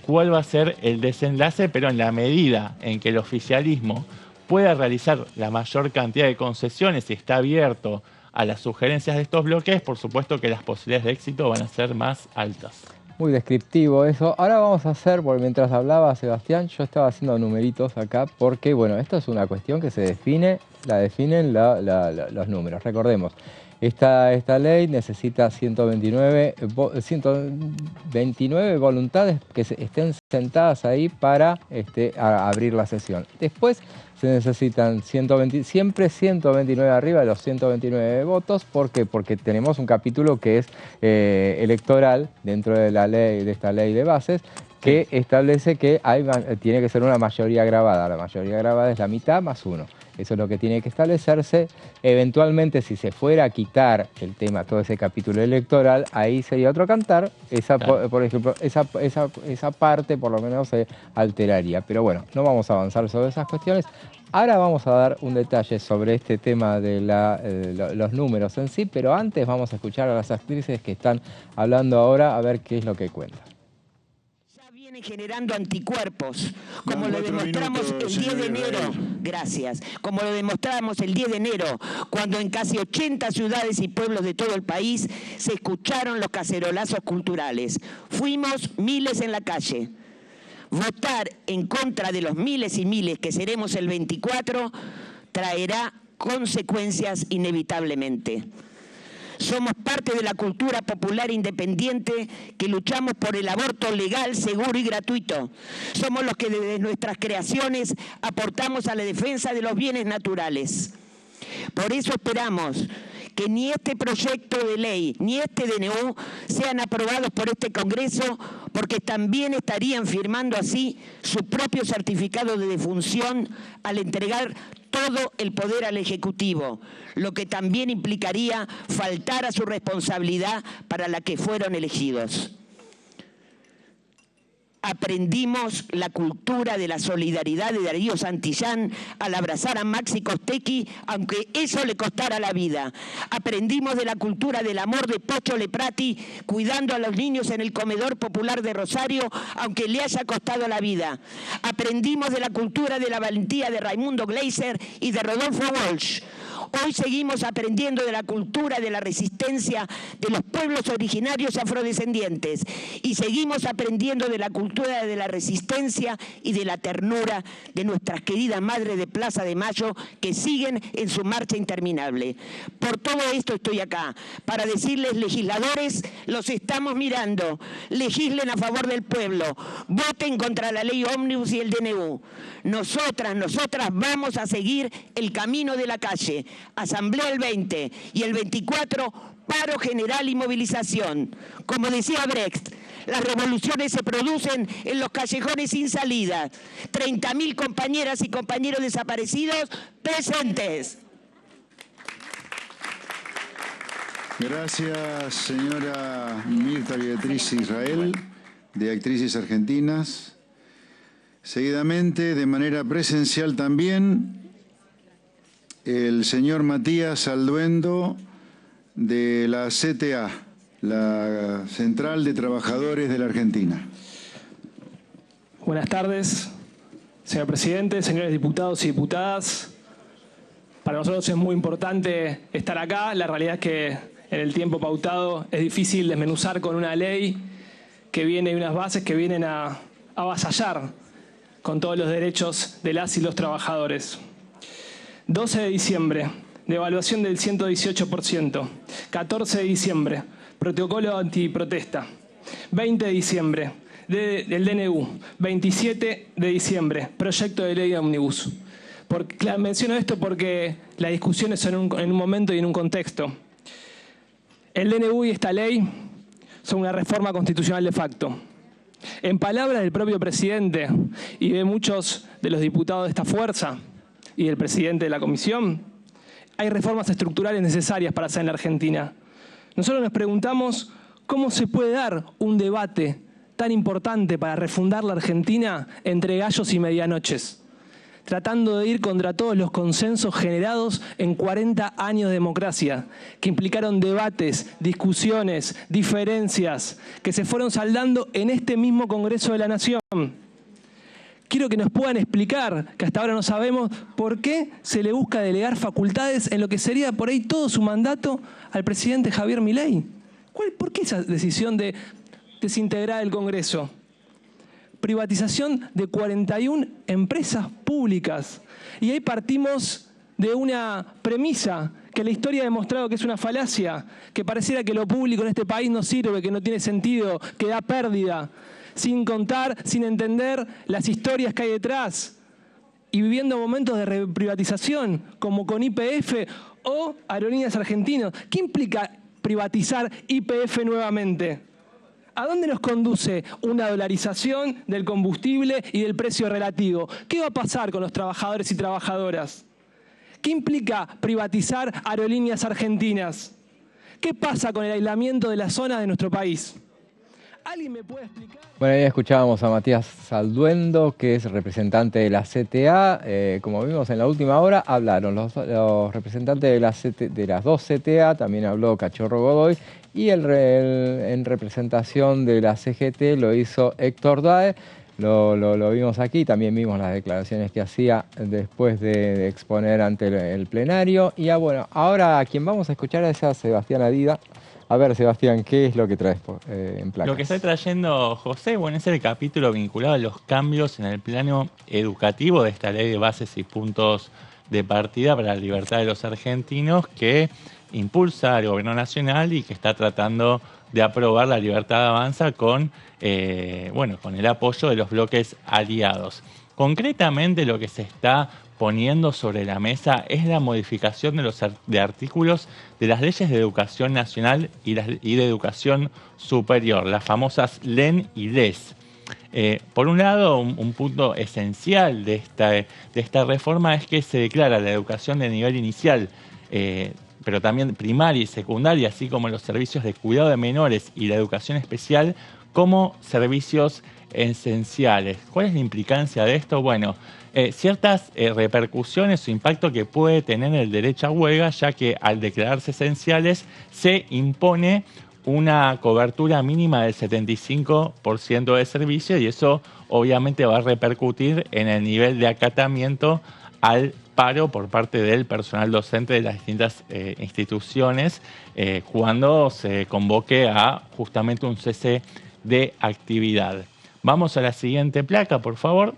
cuál va a ser el desenlace, pero en la medida en que el oficialismo pueda realizar la mayor cantidad de concesiones y está abierto a las sugerencias de estos bloques, por supuesto que las posibilidades de éxito van a ser más altas.
Muy descriptivo eso. Ahora vamos a hacer, porque mientras hablaba Sebastián, yo estaba haciendo numeritos acá, porque bueno, esto es una cuestión que se definen los números. Recordemos, esta ley necesita 129 voluntades que estén sentadas ahí para abrir la sesión. Después se necesitan siempre 129 arriba de los 129 votos. ¿Por qué? Porque tenemos un capítulo que es electoral dentro de esta ley de bases, que establece que tiene que ser una mayoría agravada. La mayoría agravada es la mitad más uno. Eso es lo que tiene que establecerse. Eventualmente, si se fuera a quitar el tema, todo ese capítulo electoral, ahí sería otro cantar. Por ejemplo, esa parte por lo menos se alteraría. Pero bueno, no vamos a avanzar sobre esas cuestiones. Ahora vamos a dar un detalle sobre este tema de los números en sí, pero antes vamos a escuchar a las actrices que están hablando ahora, a ver qué es lo que cuentan.
Generando anticuerpos, como lo demostramos el 10 de enero, gracias, como lo demostramos el 10 de enero, cuando en casi 80 ciudades y pueblos de todo el país se escucharon los cacerolazos culturales. Fuimos miles en la calle. Votar en contra de los miles y miles que seremos el 24 traerá consecuencias inevitablemente. Somos parte de la cultura popular independiente que luchamos por el aborto legal, seguro y gratuito. Somos los que desde nuestras creaciones aportamos a la defensa de los bienes naturales. Por eso esperamos que ni este proyecto de ley ni este DNU sean aprobados por este Congreso, porque también estarían firmando así su propio certificado de defunción al entregar todo el poder al Ejecutivo, lo que también implicaría faltar a su responsabilidad para la que fueron elegidos. Aprendimos la cultura de la solidaridad de Darío Santillán al abrazar a Maxi Costecchi, aunque eso le costara la vida. Aprendimos de la cultura del amor de Pocho Leprati, cuidando a los niños en el comedor popular de Rosario, aunque le haya costado la vida. Aprendimos de la cultura de la valentía de Raimundo Gleiser y de Rodolfo Walsh. Hoy seguimos aprendiendo de la cultura de la resistencia de los pueblos originarios afrodescendientes y seguimos aprendiendo de la cultura de la resistencia y de la ternura de nuestras queridas madres de Plaza de Mayo que siguen en su marcha interminable. Por todo esto estoy acá, para decirles, legisladores, los estamos mirando, legislen a favor del pueblo, voten contra la ley ómnibus y el DNU. Nosotras vamos a seguir el camino de la calle. Asamblea el 20 y el 24, paro general y movilización. Como decía Brecht, las revoluciones se producen en los callejones sin salida. 30.000 compañeras y compañeros desaparecidos presentes.
Gracias, señora Mirta Beatriz Israel, de Actrices Argentinas. Seguidamente, de manera presencial también, el señor Matías Alduendo, de la CTA, la Central de Trabajadores de la Argentina.
Buenas tardes, señor presidente, señores diputados y diputadas. Para nosotros es muy importante estar acá. La realidad es que en el tiempo pautado es difícil desmenuzar con una ley que viene y unas bases que vienen a avasallar con todos los derechos de las y los trabajadores. 12 de diciembre, devaluación del 118%. 14 de diciembre, protocolo antiprotesta. 20 de diciembre, del DNU. 27 de diciembre, proyecto de ley de ómnibus. Menciono esto porque las discusiones son en un momento y en un contexto. El DNU y esta ley son una reforma constitucional de facto. En palabras del propio presidente y de muchos de los diputados de esta fuerza y del presidente de la comisión, hay reformas estructurales necesarias para hacer en la Argentina. Nosotros nos preguntamos cómo se puede dar un debate tan importante para refundar la Argentina entre gallos y medianoches, tratando de ir contra todos los consensos generados en 40 años de democracia, que implicaron debates, discusiones, diferencias, que se fueron saldando en este mismo Congreso de la Nación. Quiero que nos puedan explicar, que hasta ahora no sabemos, por qué se le busca delegar facultades en lo que sería por ahí todo su mandato al presidente Javier Milei. ¿Por qué esa decisión de desintegrar el Congreso? Privatización de 41 empresas públicas. Y ahí partimos de una premisa que la historia ha demostrado que es una falacia, que pareciera que lo público en este país no sirve, que no tiene sentido, que da pérdida, sin contar, sin entender las historias que hay detrás. Y viviendo momentos de reprivatización, como con YPF o Aerolíneas Argentinas. ¿Qué implica privatizar YPF nuevamente? ¿A dónde nos conduce una dolarización del combustible y del precio relativo? ¿Qué va a pasar con los trabajadores y trabajadoras? ¿Qué implica privatizar Aerolíneas Argentinas? ¿Qué pasa con el aislamiento de las zonas de nuestro país? ¿Alguien me puede explicar?
Bueno, ahí escuchábamos a Matías Alduendo, que es representante de la CTA. Como vimos en la última hora, hablaron los representantes de las dos CTA, también habló Cachorro Godoy, y en representación de la CGT lo hizo Héctor Daer. Lo vimos aquí, también vimos las declaraciones que hacía después de exponer ante el plenario. Y bueno, ahora a quien vamos a escuchar es a Sebastián Adida. A ver, Sebastián, ¿qué es lo que traes en placas?
Lo que está trayendo José, bueno, es el capítulo vinculado a los cambios en el plano educativo de esta ley de bases y puntos de partida para la libertad de los argentinos que impulsa el gobierno nacional y que está tratando de aprobar la Libertad Avanza con el apoyo de los bloques aliados. Concretamente lo que se está poniendo sobre la mesa es la modificación de artículos de las leyes de educación nacional y de educación superior, las famosas LEN y LES. Por un lado, un punto esencial de esta reforma es que se declara la educación de nivel inicial, pero también primaria y secundaria, así como los servicios de cuidado de menores y la educación especial, como servicios esenciales. ¿Cuál es la implicancia de esto? Bueno, ciertas repercusiones o impacto que puede tener el derecho a huelga, ya que al declararse esenciales se impone una cobertura mínima del 75% de servicio y eso obviamente va a repercutir en el nivel de acatamiento al paro por parte del personal docente de las distintas instituciones cuando se convoque a justamente un cese de actividad. Vamos a la siguiente placa, por favor,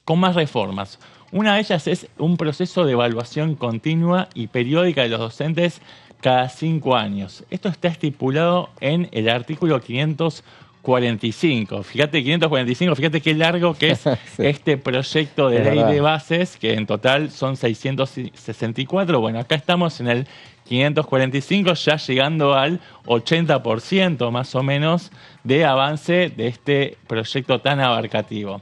con más reformas. Una de ellas es un proceso de evaluación continua y periódica de los docentes cada 5 años. Esto está estipulado en el artículo 545. Fíjate, 545, fíjate qué largo que es este proyecto de ley de bases, que en total son 664. Bueno, acá estamos en el 545, ya llegando al 80% más o menos de avance de este proyecto tan abarcativo.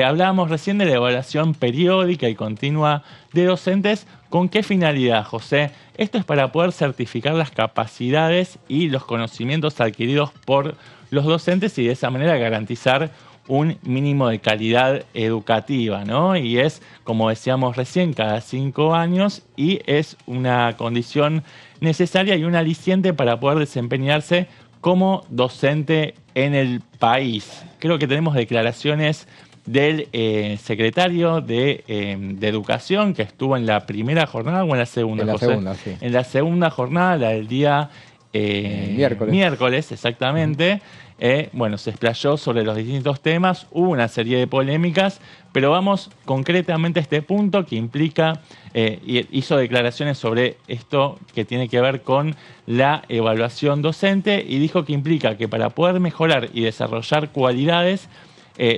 Hablábamos recién de la evaluación periódica y continua de docentes. ¿Con qué finalidad, José? Esto es para poder certificar las capacidades y los conocimientos adquiridos por los docentes y de esa manera garantizar un mínimo de calidad educativa, ¿no? Y es, como decíamos recién, cada 5 años y es una condición necesaria y un aliciente para poder desempeñarse como docente en el país. Creo que tenemos declaraciones del secretario de Educación, que estuvo en la primera jornada o en la segunda.
En la
José?
segunda, sí.
En la segunda jornada, la del día miércoles, exactamente. Bueno, se explayó sobre los distintos temas, hubo una serie de polémicas, pero vamos concretamente a este punto que implica, hizo declaraciones sobre esto que tiene que ver con la evaluación docente y dijo que implica que para poder mejorar y desarrollar cualidades,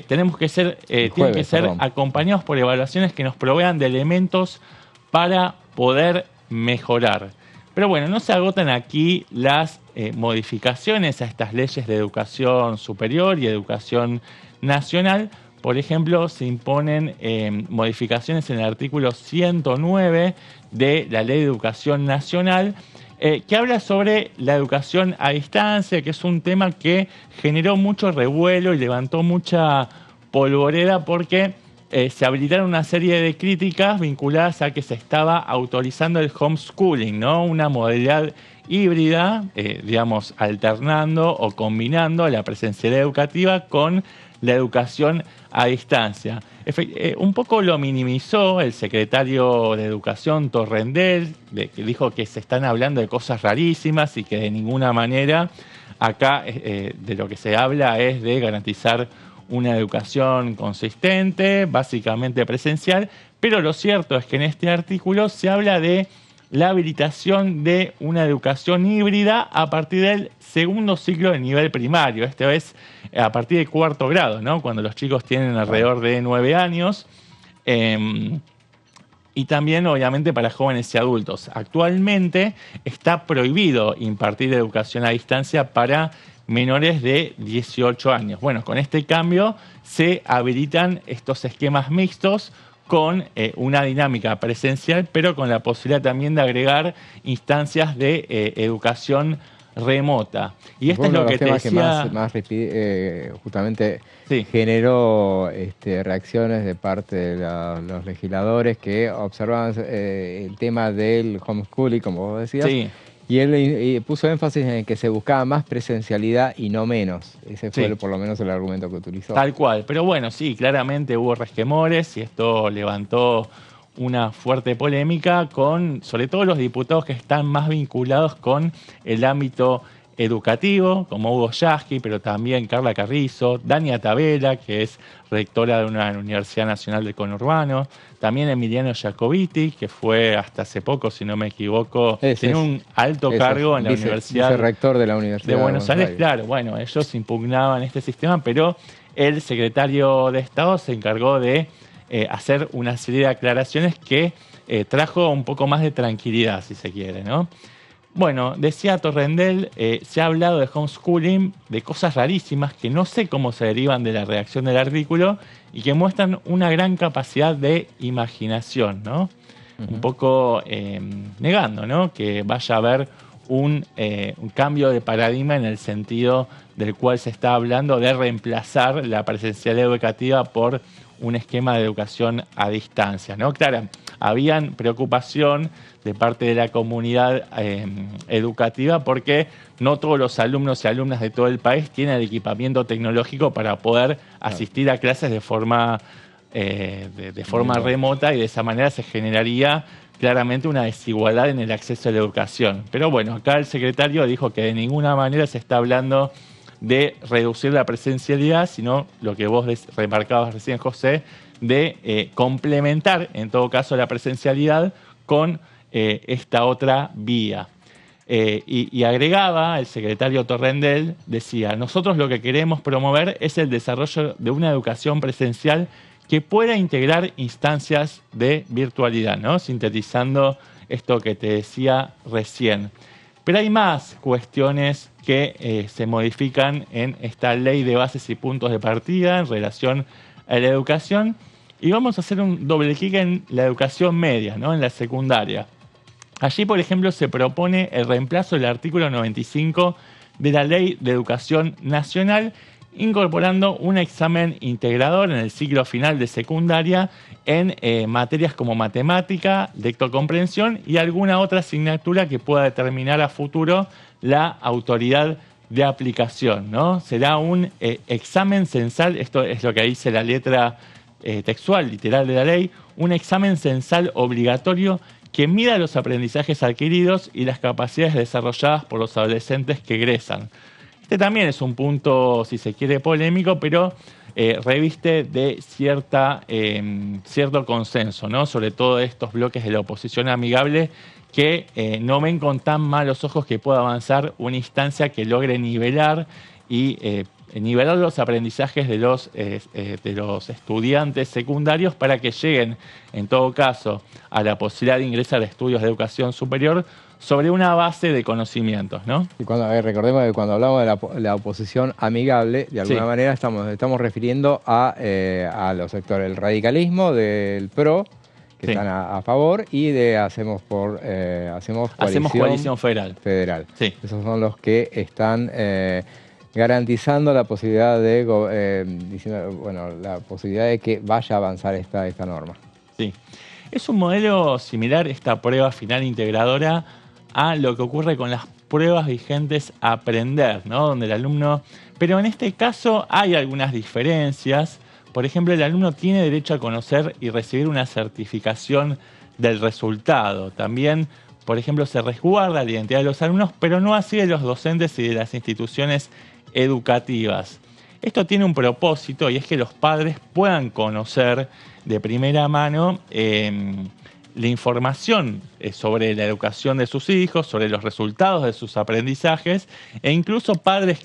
tienen que ser acompañados por evaluaciones que nos provean de elementos para poder mejorar. Pero bueno, no se agotan aquí las modificaciones a estas leyes de educación superior y educación nacional. Por ejemplo, se imponen modificaciones en el artículo 109 de la Ley de Educación Nacional, que habla sobre la educación a distancia, que es un tema que generó mucho revuelo y levantó mucha polvoreda porque se habilitaron una serie de críticas vinculadas a que se estaba autorizando el homeschooling, ¿no? Una modalidad híbrida, digamos, alternando o combinando la presencialidad educativa con la educación a distancia. Un poco lo minimizó el secretario de Educación, Torrendel, que dijo que se están hablando de cosas rarísimas y que de ninguna manera acá de lo que se habla es de garantizar una educación consistente, básicamente presencial, pero lo cierto es que en este artículo se habla de la habilitación de una educación híbrida a partir del segundo ciclo de nivel primario, esta vez a partir del 4º grado, ¿no? Cuando los chicos tienen alrededor de 9 años, y también obviamente para jóvenes y adultos. Actualmente está prohibido impartir educación a distancia para menores de 18 años. Bueno, con este cambio se habilitan estos esquemas mixtos con una dinámica presencial, pero con la posibilidad también de agregar instancias de educación remota. Y esto es lo que te decía...
que más justamente generó reacciones de parte de los legisladores que observaban el tema del homeschooling, como vos decías. Sí. Y él puso énfasis en que se buscaba más presencialidad y no menos. Ese fue por lo menos el argumento que utilizó.
Tal cual. Pero bueno, sí, claramente hubo resquemores y esto levantó una fuerte polémica con, sobre todo, los diputados que están más vinculados con el ámbito educativo, como Hugo Yasky, pero también Carla Carrizo, Dania Tabela, que es rectora de una Universidad Nacional del Conurbano, también Emiliano Jacobiti, que fue hasta hace poco, si no me equivoco, tiene un alto cargo en la Universidad
vicerrector de la Universidad
de Buenos Aires. Claro, bueno, ellos impugnaban este sistema, pero el secretario de Estado se encargó de hacer una serie de aclaraciones que trajo un poco más de tranquilidad, si se quiere, ¿no? Bueno, decía Torrendel, se ha hablado de homeschooling, de cosas rarísimas que no sé cómo se derivan de la redacción del artículo y que muestran una gran capacidad de imaginación, ¿no? Un poco negando, ¿no?, que vaya a haber un cambio de paradigma en el sentido del cual se está hablando de reemplazar la presencialidad educativa por un esquema de educación a distancia, ¿no? Claro, habían preocupación de parte de la comunidad educativa porque no todos los alumnos y alumnas de todo el país tienen el equipamiento tecnológico para poder asistir a clases de forma remota, y de esa manera se generaría claramente una desigualdad en el acceso a la educación. Pero bueno, acá el secretario dijo que de ninguna manera se está hablando de reducir la presencialidad, sino lo que vos remarcabas recién, José, de complementar, en todo caso, la presencialidad con esta otra vía. Y agregaba el secretario Torrendel, decía: nosotros lo que queremos promover es el desarrollo de una educación presencial que pueda integrar instancias de virtualidad, ¿no? Sintetizando esto que te decía recién. Pero hay más cuestiones que se modifican en esta ley de bases y puntos de partida en relación a la educación. Y vamos a hacer un doble clic en la educación media, ¿no?, en la secundaria. Allí, por ejemplo, se propone el reemplazo del artículo 95 de la Ley de Educación Nacional, incorporando un examen integrador en el ciclo final de secundaria en materias como matemática, lectocomprensión y alguna otra asignatura que pueda determinar a futuro la autoridad de aplicación, ¿no? Será un examen censal, esto es lo que dice la letra textual, literal de la ley, un examen censal obligatorio que mida los aprendizajes adquiridos y las capacidades desarrolladas por los adolescentes que egresan. Este también es un punto, si se quiere, polémico, pero reviste de cierto consenso, ¿no?, sobre todo estos bloques de la oposición amigable que no ven con tan malos ojos que pueda avanzar una instancia que logre nivelar y nivelar los aprendizajes de los estudiantes secundarios para que lleguen, en todo caso, a la posibilidad de ingresar a estudios de educación superior sobre una base de conocimientos, ¿no? Y
recordemos que cuando hablamos de la oposición amigable, de alguna manera estamos refiriendo a los sectores del radicalismo, del PRO, que están a favor, y de Hacemos Coalición Federal. Sí. Esos son los que están garantizando la posibilidad la posibilidad de que vaya a avanzar esta norma.
Sí. Es un modelo similar, esta prueba final integradora, a lo que ocurre con las pruebas vigentes Aprender, ¿no?, donde el alumno... Pero en este caso hay algunas diferencias. Por ejemplo, el alumno tiene derecho a conocer y recibir una certificación del resultado. También, por ejemplo, se resguarda la identidad de los alumnos, pero no así de los docentes y de las instituciones educativas. Esto tiene un propósito, y es que los padres puedan conocer de primera mano la información sobre la educación de sus hijos, sobre los resultados de sus aprendizajes, e incluso padres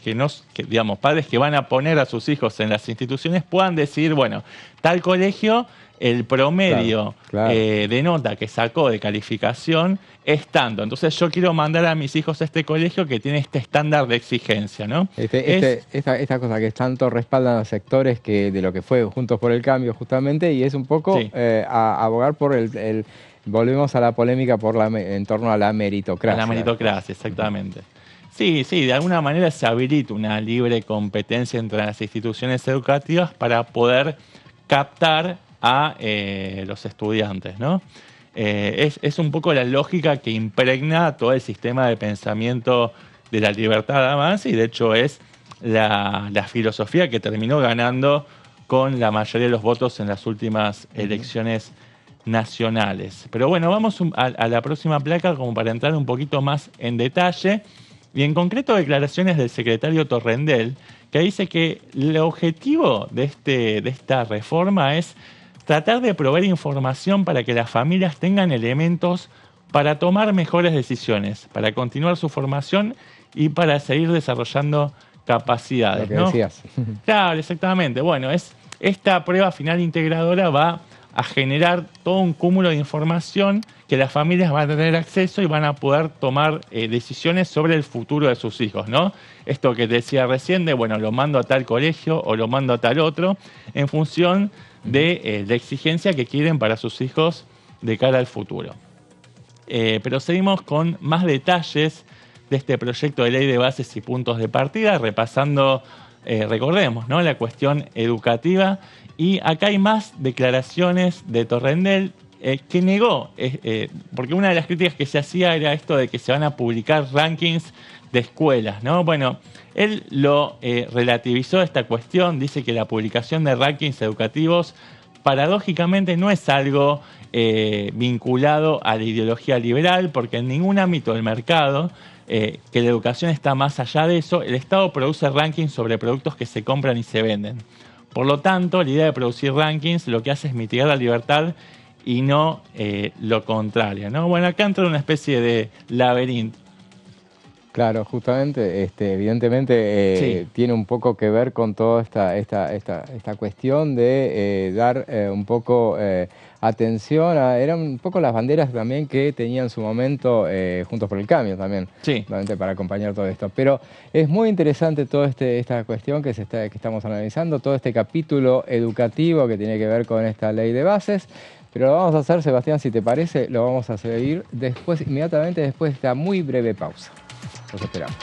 padres que van a poner a sus hijos en las instituciones puedan decir, bueno, tal colegio, el promedio de nota que sacó de calificación es tanto. Entonces yo quiero mandar a mis hijos a este colegio que tiene este estándar de exigencia, ¿no?
Esta cosa que tanto respaldan los sectores de lo que fue Juntos por el Cambio, justamente, y es un poco abogar por volvemos a la polémica en torno a la meritocracia. A la
meritocracia, exactamente. Sí, de alguna manera se habilita una libre competencia entre las instituciones educativas para poder captar a los estudiantes, ¿no? Es un poco la lógica que impregna todo el sistema de pensamiento de la libertad de avance, y de hecho es la filosofía que terminó ganando con la mayoría de los votos en las últimas elecciones nacionales. Pero bueno, vamos a la próxima placa como para entrar un poquito más en detalle, y en concreto declaraciones del secretario Torrendel, que dice que el objetivo de esta reforma es tratar de proveer información para que las familias tengan elementos para tomar mejores decisiones, para continuar su formación y para seguir desarrollando capacidades.
Lo que decías.
Claro, exactamente. Bueno, esta prueba final integradora va a generar todo un cúmulo de información que las familias van a tener acceso y van a poder tomar decisiones sobre el futuro de sus hijos, ¿no? Esto que te decía recién de, bueno, lo mando a tal colegio o lo mando a tal otro, en función de la exigencia que quieren para sus hijos de cara al futuro. Pero seguimos con más detalles de este proyecto de ley de bases y puntos de partida, repasando, recordemos, ¿no?, la cuestión educativa. Y acá hay más declaraciones de Torrendel, que negó, porque una de las críticas que se hacía era esto de que se van a publicar rankings de escuelas, ¿no? Bueno, él lo relativizó esta cuestión, dice que la publicación de rankings educativos paradójicamente no es algo vinculado a la ideología liberal, porque en ningún ámbito del mercado, que la educación está más allá de eso, el Estado produce rankings sobre productos que se compran y se venden. Por lo tanto, la idea de producir rankings lo que hace es mitigar la libertad y no lo contrario, ¿no? Bueno, acá entra una especie de laberinto.
Claro, justamente, evidentemente tiene un poco que ver con toda esta cuestión de dar un poco atención a... Eran un poco las banderas también que tenía en su momento Juntos por el Cambio también, para acompañar todo esto. Pero es muy interesante toda esta cuestión que estamos analizando, todo este capítulo educativo que tiene que ver con esta ley de bases. Pero lo vamos a hacer, Sebastián, si te parece, lo vamos a seguir inmediatamente después de esta muy breve pausa. Los esperamos.